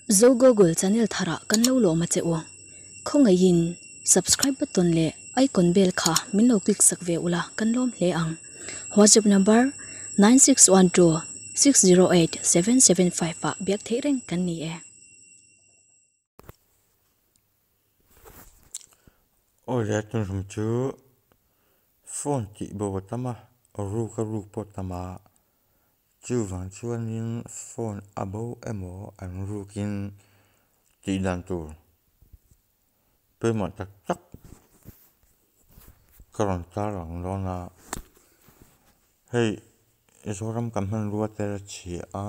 Zo Google channel thara kan lo lo ma chewa khonga yin subscribe button le icon bell kha min lo click sak ve ula kan lom hle ang WhatsApp number 9612 608 775 pa biak thereng kan ni e Olha, tun rum chu phone ti bo tama ru ka ru po tama chu wang chuan in phone abo emo an ru kin ti dan tu pe ma tak tak karon ta rang lo na hey zoram kam han ru ter chi a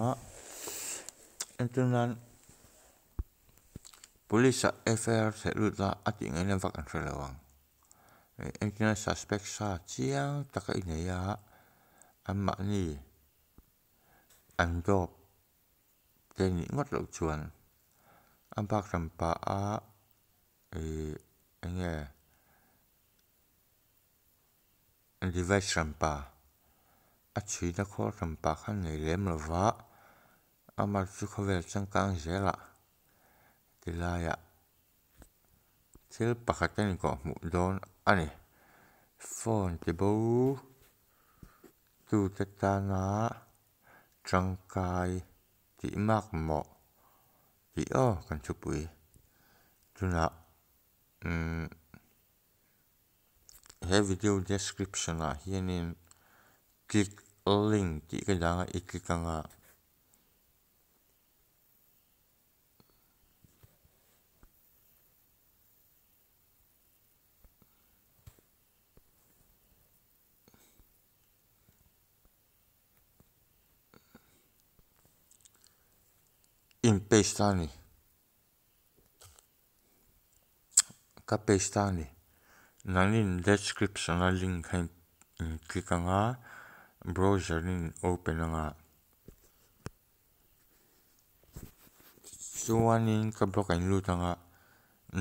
entunan police FIR se lu la ati ngai na vak an relawang entunan suspect sa chiang taka ineya amma ni an dop tên ngót lậu chuồn anh bác rầm pa á anh nghe anh device rầm pa á chỉ đã khó rầm pa khăn này lém là vã anh mà chú khó về chân cang dễ lạ thì là ya chứ bà khát tên có một đón anh này phone thì bố tu tết ta ná trăng cài thì mắc mọ thì cần chụp bụi chú nào he video description a hianin click link ti ka danga I click anga in paste ani ka paste ani nanin description a link hai click anga browser nin open anga chuanin ka block in lut anga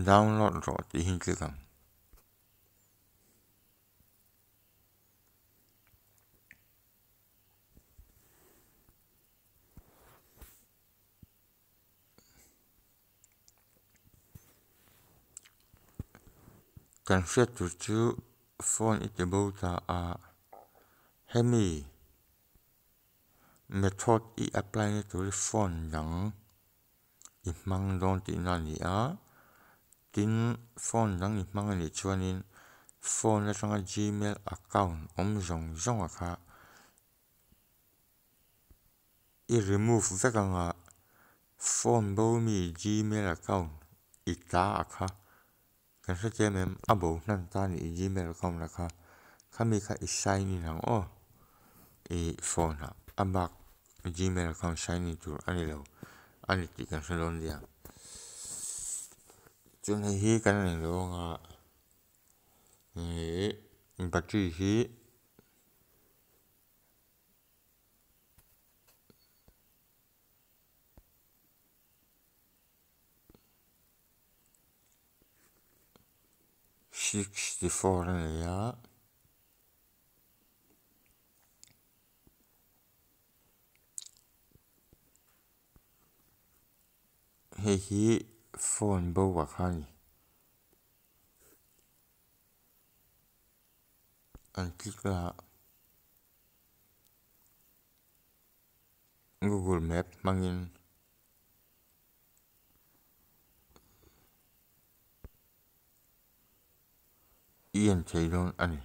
download ro ti hin click ang kan set tu chu phone ite bo ta a hemi method I apply ne tu phone yang I mang don ti na ni a tin phone yang I mang ani chuanin phone la sanga Gmail account om zong a kha I remove vekanga phone bo mi Gmail account I ta a kha kan sa mem abo nan ta ni Gmail account la kha khami kha I sign in ang o I phone ha abak Gmail account sign in tur ani lo ani ti kan sa lon dia chun hi kan ning lo nga battery hi $64 ani ya hi phone bo wa khani an click la Google Map mangin Ian Taylor ani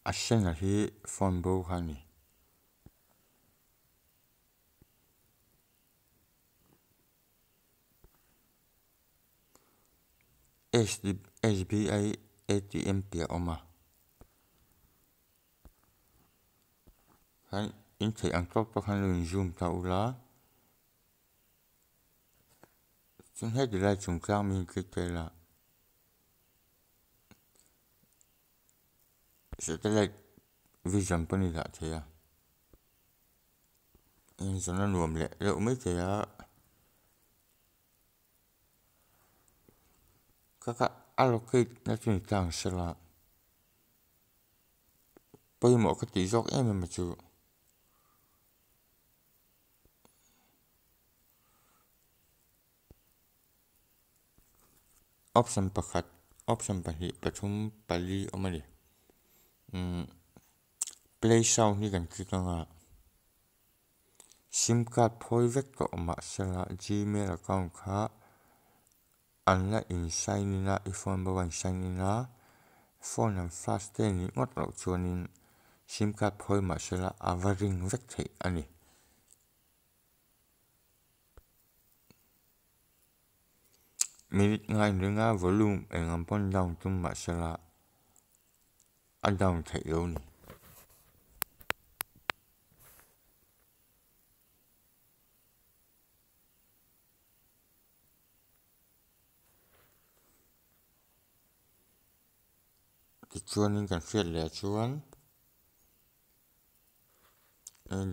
asenga hi phone bo khani SBI ATM pia oma han in thei ang tok tok han lun zoom ta ula chúng hết đi lại chúng cang mình cái là satellite vision पनि ला थे इन सोना नुम ले रे उमे थे kaka allocate na chun tang sela poi mo ka ti jok em ma chu option pakhat option pahi pathum pali omani play sound ni kan ki kanga sim card phoi vek ko ma sela gmail account kha anla in sign in a phone ba wan sign in a phone and fast ni ngot lo chuanin sim card phoi ma sela avaring vek thei ani minute ngai ringa volume engam pon down tum ma sela a down thei lo ni ti chuanin kan fiat le chuan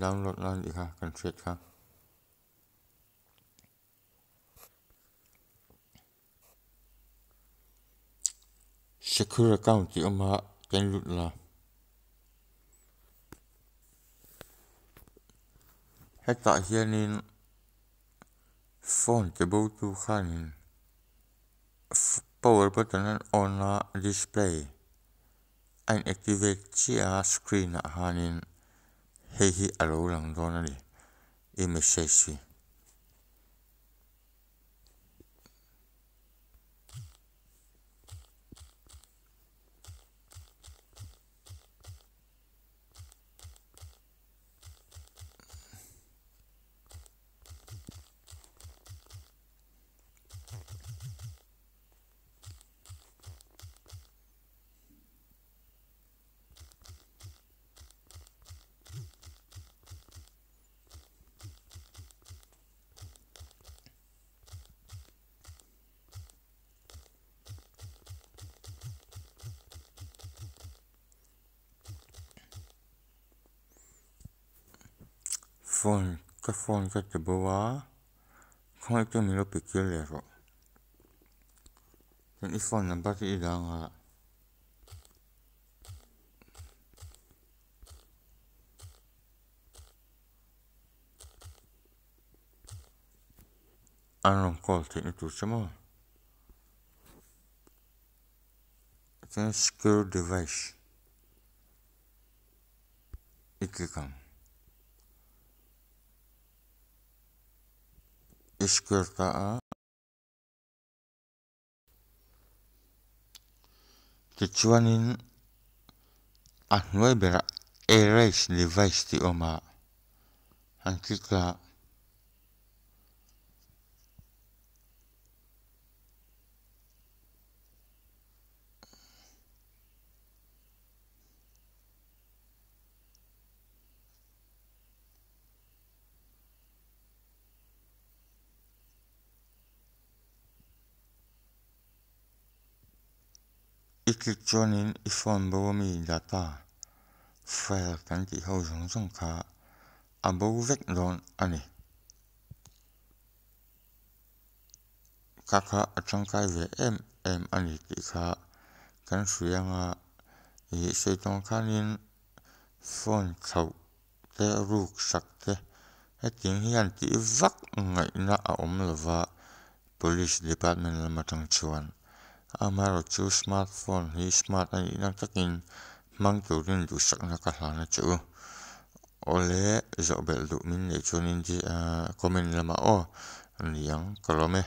download lan i kha kan fiat kha secure account ti oma kan lut la heta hianin phone ke bo tu khanin power button an on la display an activate chia screen a hanin hi alo lang don ani e message phone ka te bowa khoi ke mi lo picture le ro ni phone number ti danga an call ti ni tu chamo then secure device ikikam secure ta ti chuanin a hnuai bera erase device ti oma an kika ikik chuanin I phone bo mi data file kan ti ho zong kha a bo vek don ani kaka atangkai ve em ani ti kha kan hrianga I seitong khanin phone khau te ruk sak te heting hian ti vak ngai na a om lova police department lamatang chuan amaro chu smartphone hi smart ani na takin mang turin du sakna ka hlana chu ole zo bel du min le chunin ji comment lama o niang kolome